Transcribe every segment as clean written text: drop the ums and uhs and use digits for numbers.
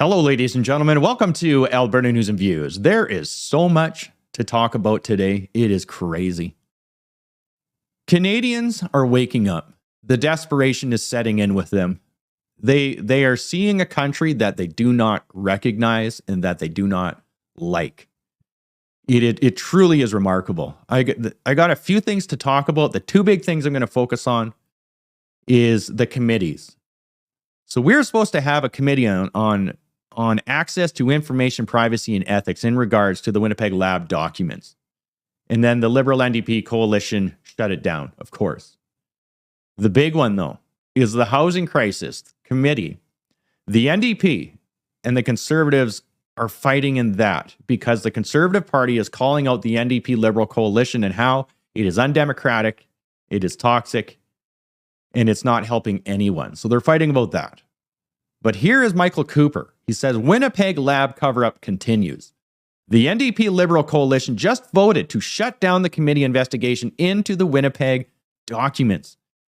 Hello, ladies and gentlemen. Welcome to Alberta News and Views. There is so much to talk about today. It is crazy. Canadians are waking up. The desperation is setting in with them. They are seeing a country that they do not recognize and that they do not like. It truly is remarkable. I got a few things to talk about. The two big things I'm going to focus on is the committees. So we're supposed to have a committee on access to information privacy and ethics in regards to the Winnipeg Lab documents. And then the Liberal NDP coalition shut it down, of course. The big one, though, is the Housing Crisis Committee. The NDP and the Conservatives are fighting in that because the Conservative Party is calling out the NDP Liberal coalition and how it is undemocratic, it is toxic, and it's not helping anyone. So they're fighting about that. But here is Michael Cooper. He says, Winnipeg Lab cover-up continues. The NDP Liberal coalition just voted to shut down the committee investigation into the Winnipeg documents.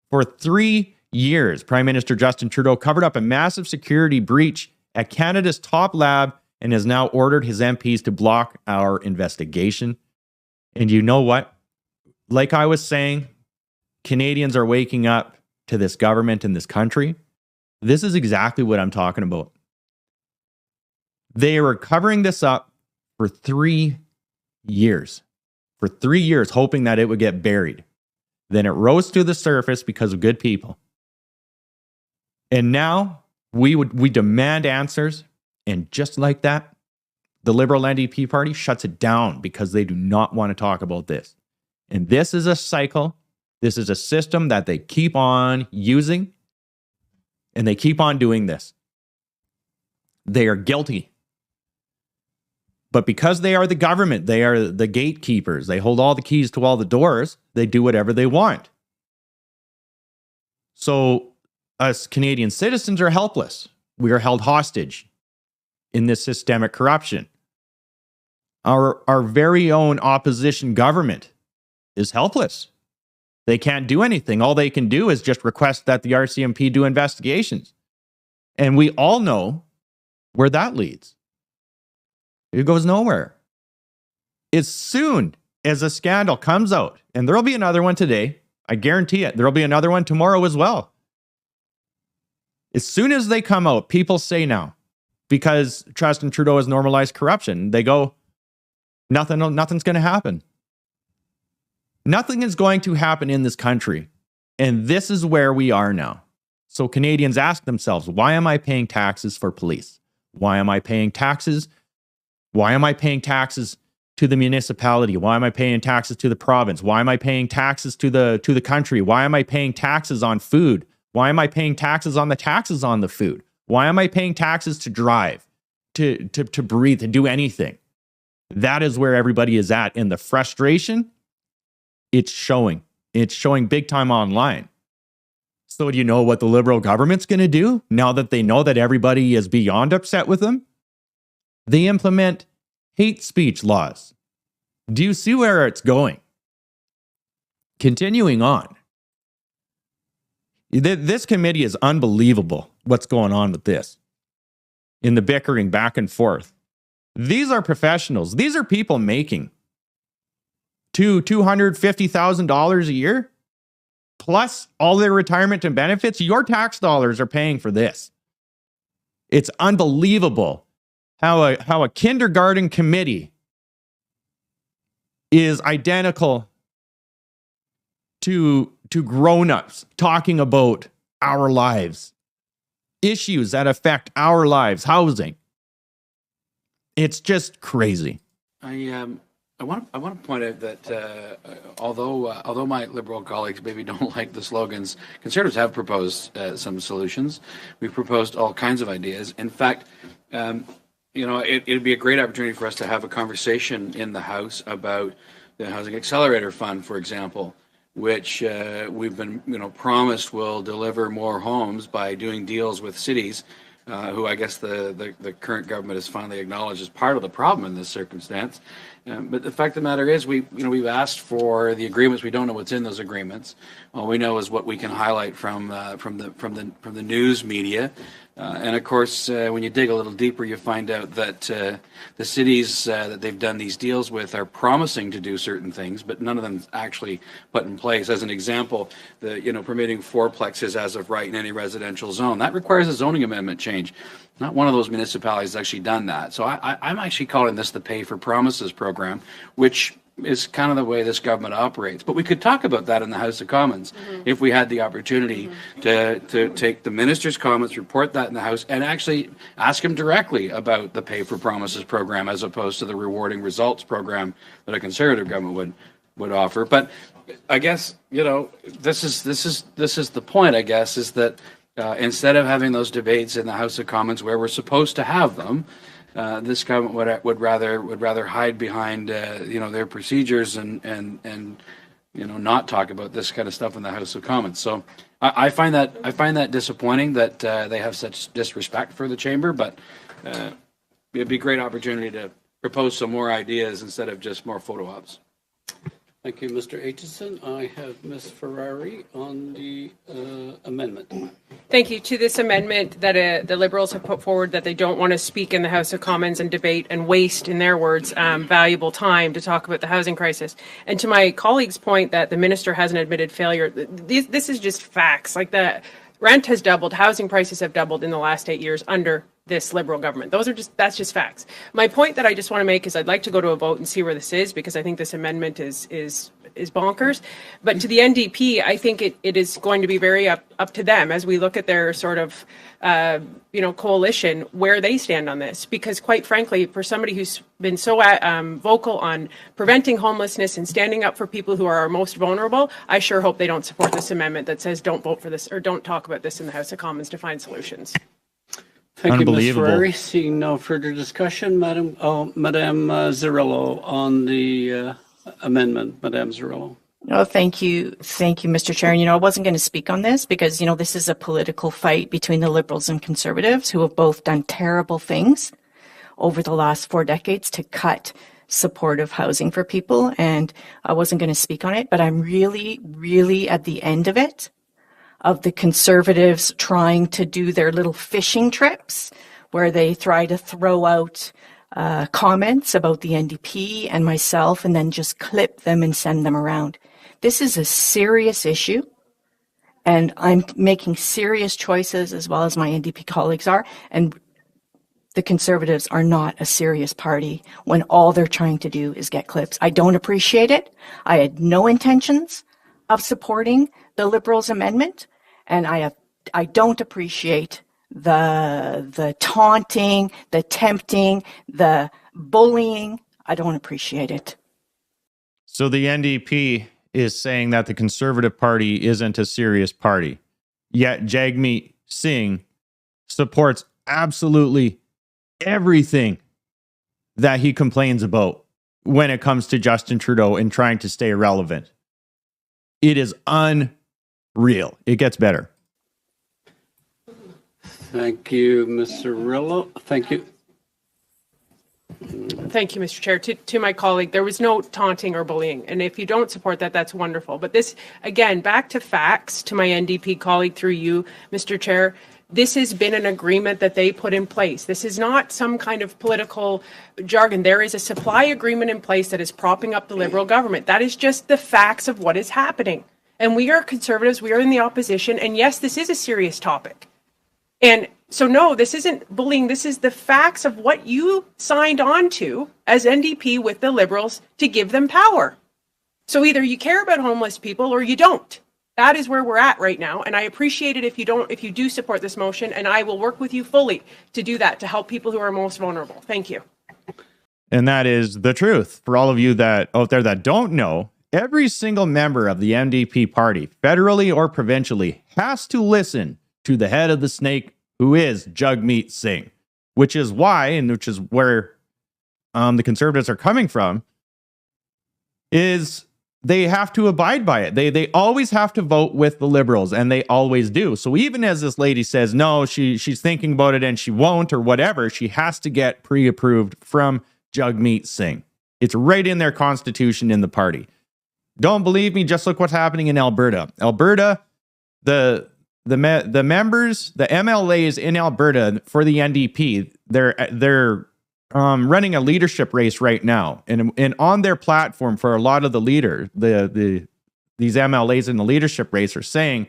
For 3 years, Prime Minister Justin Trudeau covered up a massive security breach at Canada's top lab and has now ordered his MPs to block our investigation. And you know what? Like I was saying, Canadians are waking up to this government in this country. This is exactly what I'm talking about. They were covering this up for 3 years. For 3 years, hoping that it would get buried. Then it rose to the surface because of good people. And now we demand answers. And just like that, the Liberal NDP party shuts it down because they do not want to talk about this. And this is a cycle. This is a system that they keep on using. And they keep on doing this. They are guilty. But because they are the government, they are the gatekeepers. They hold all the keys to all the doors. They do whatever they want. So us Canadian citizens are helpless. We are held hostage in this systemic corruption. Our very own opposition government is helpless. They can't do anything. All they can do is just request that the RCMP do investigations. And we all know where that leads. It goes nowhere. As soon as a scandal comes out, and there'll be another one today, I guarantee it, there'll be another one tomorrow as well. As soon as they come out, people say now, because Justin Trudeau has normalized corruption, they go, nothing's going to happen. Nothing is going to happen in this country. And this is where we are now. So Canadians ask themselves, why am I paying taxes for police? Why am I paying taxes? Why am I paying taxes to the municipality? Why am I paying taxes to the province? Why am I paying taxes to the country? Why am I paying taxes on food? Why am I paying taxes on the food? Why am I paying taxes to drive, to breathe, to do anything? That is where everybody is at. And the frustration, it's showing. It's showing big time online. So do you know what the Liberal government's going to do now that they know that everybody is beyond upset with them? They implement hate speech laws. Do you see where it's going? Continuing on. This committee is unbelievable what's going on with this. In the bickering back and forth. These are professionals. These are people making $250,000 a year, plus all their retirement and benefits. Your tax dollars are paying for this. It's unbelievable how a kindergarten committee is identical to grown-ups talking about our lives, issues that affect our lives, housing. It's just crazy. I want to point out that although my Liberal colleagues maybe don't like the slogans, Conservatives have proposed some solutions. We've proposed all kinds of ideas. In fact, it'd be a great opportunity for us to have a conversation in the House about the Housing Accelerator Fund, for example, which we've been promised will deliver more homes by doing deals with cities, who I guess the current government has finally acknowledged is part of the problem in this circumstance. But the fact of the matter is, we've asked for the agreements. We don't know what's in those agreements. All we know is what we can highlight from the news media. And of course, when you dig a little deeper, you find out that the cities that they've done these deals with are promising to do certain things, but none of them actually put in place. As an example, permitting fourplexes as of right in any residential zone, that requires a zoning amendment change. Not one of those municipalities has actually done that. So I'm actually calling this the Pay for Promises program, which is kind of the way this government operates. But we could talk about that in the House of Commons if we had the opportunity to take the minister's comments, report that in the House, and actually ask him directly about the Pay for Promises program as opposed to the Rewarding Results program that a Conservative government would offer. But I guess this is the point. I guess is that instead of having those debates in the House of Commons where we're supposed to have them, this government would rather hide behind their procedures and not talk about this kind of stuff in the House of Commons. So I find that disappointing that they have such disrespect for the chamber. But it'd be a great opportunity to propose some more ideas instead of just more photo ops. Thank you, Mr. Aitchison. I have Ms. Ferrari on the amendment. Thank you. To this amendment that the Liberals have put forward, that they don't want to speak in the House of Commons and debate and waste, in their words, valuable time to talk about the housing crisis. And to my colleague's point that the minister hasn't admitted failure, this is just facts. Like, the rent has doubled, housing prices have doubled in the last 8 years under this Liberal government. That's just facts. My point that I just want to make is I'd like to go to a vote and see where this is, because I think this amendment is bonkers. But to the NDP, I think it is going to be very up to them as we look at their sort of coalition, where they stand on this. Because quite frankly, for somebody who's been so vocal on preventing homelessness and standing up for people who are our most vulnerable, I sure hope they don't support this amendment that says don't vote for this or don't talk about this in the House of Commons to find solutions. Thank you, Ms. Ferrari. Seeing no further discussion, Madam Zarrillo on the amendment. Madam Zarrillo. Oh, thank you, Mr. Chair. And, I wasn't going to speak on this because, this is a political fight between the Liberals and Conservatives, who have both done terrible things over the last 4 decades to cut supportive housing for people. And I wasn't going to speak on it, but I'm really, really at the end of it, of the Conservatives trying to do their little fishing trips where they try to throw out comments about the NDP and myself and then just clip them and send them around. This is a serious issue, and I'm making serious choices as well as my NDP colleagues are, and the Conservatives are not a serious party when all they're trying to do is get clips. I don't appreciate it. I had no intentions of supporting the Liberals' amendment, and I don't appreciate the taunting, the tempting, the bullying. I don't appreciate it. So the NDP is saying that the Conservative Party isn't a serious party, yet Jagmeet Singh supports absolutely everything that he complains about when it comes to Justin Trudeau and trying to stay relevant. It is unreal. It gets better. Thank you, Mr. Rillo. Thank you. Thank you, Mr. Chair. To my colleague, there was no taunting or bullying. And if you don't support that, that's wonderful. But this, again, back to facts, to my NDP colleague through you, Mr. Chair, this has been an agreement that they put in place. This is not some kind of political jargon. There is a supply agreement in place that is propping up the Liberal government. That is just the facts of what is happening. And we are Conservatives. We are in the opposition. And yes, this is a serious topic. And so, no, this isn't bullying. This is the facts of what you signed on to as NDP with the Liberals to give them power. So either you care about homeless people or you don't. That is where we're at right now. And I appreciate it if you do support this motion, and I will work with you fully to do that, to help people who are most vulnerable. Thank you. And that is the truth. For all of you that out there that don't know, every single member of the NDP party, federally or provincially, has to listen to the head of the snake, who is Jagmeet Singh, which is why, and which is where the Conservatives are coming from, is they have to abide by it. They always have to vote with the Liberals, and they always do. So even as this lady says, no, she's thinking about it and she won't or whatever, she has to get pre-approved from Jagmeet Singh. It's right in their constitution in the party. Don't believe me? Just look what's happening in Alberta. Alberta, the the members, the MLAs in Alberta for the NDP, they're running a leadership race right now, and on their platform for a lot of the leaders, these MLAs in the leadership race are saying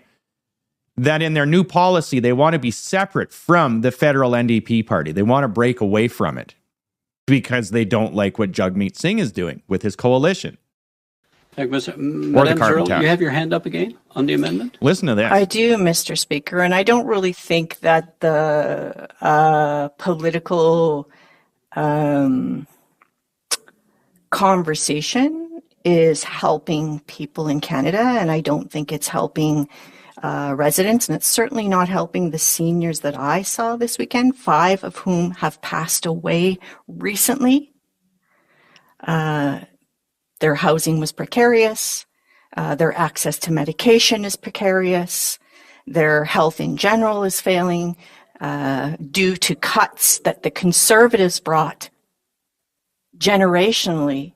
that in their new policy they want to be separate from the federal NDP party. They want to break away from it because they don't like what Jagmeet Singh is doing with his coalition. Thank you, Madam Zerl, you have your hand up again on the amendment? Listen to this. I do, Mr. Speaker, and I don't really think that the political conversation is helping people in Canada, and I don't think it's helping residents, and it's certainly not helping the seniors that I saw this weekend, 5 of whom have passed away recently. Their housing was precarious. Their access to medication is precarious. Their health in general is failing due to cuts that the Conservatives brought generationally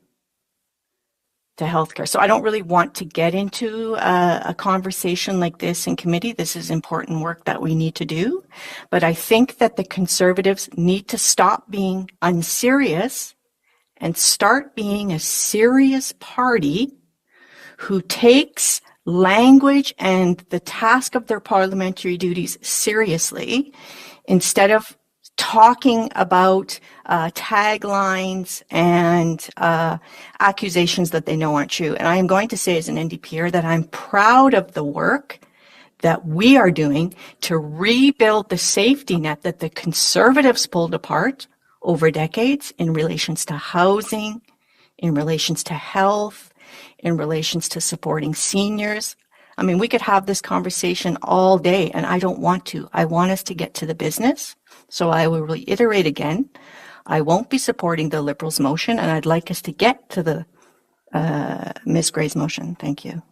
to healthcare. So I don't really want to get into a conversation like this in committee. This is important work that we need to do. But I think that the Conservatives need to stop being unserious and start being a serious party who takes language and the task of their parliamentary duties seriously, instead of talking about taglines and accusations that they know aren't true. And I am going to say as an NDPer that I'm proud of the work that we are doing to rebuild the safety net that the Conservatives pulled apart over decades in relations to housing, in relations to health, in relations to supporting seniors. I mean, we could have this conversation all day, and I don't want to. I want us to get to the business. So I will reiterate again, I won't be supporting the Liberals' motion, and I'd like us to get to the Ms. Gray's motion. Thank you.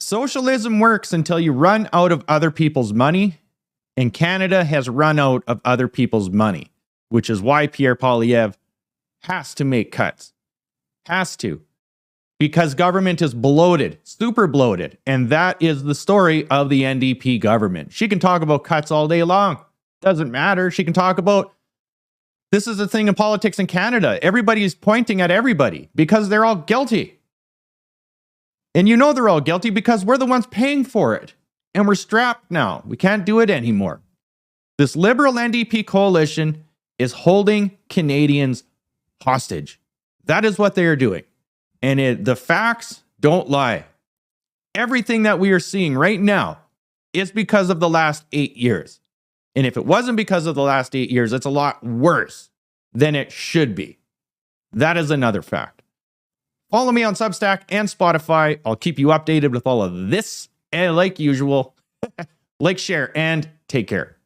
Socialism works until you run out of other people's money, and Canada has run out of other people's money, which is why Pierre Poilievre has to make cuts. Has to. Because government is bloated, super bloated. And that is the story of the NDP government. She can talk about cuts all day long. Doesn't matter. She can talk about, this is the thing in politics in Canada. Everybody's pointing at everybody because they're all guilty. And you know they're all guilty because we're the ones paying for it. And we're strapped now. We can't do it anymore. This Liberal NDP coalition is holding Canadians hostage. That is what they are doing. And the facts don't lie. Everything that we are seeing right now is because of the last 8 years. And if it wasn't because of the last 8 years, it's a lot worse than it should be. That is another fact. Follow me on Substack and Spotify. I'll keep you updated with all of this. And like usual, like, share, and take care.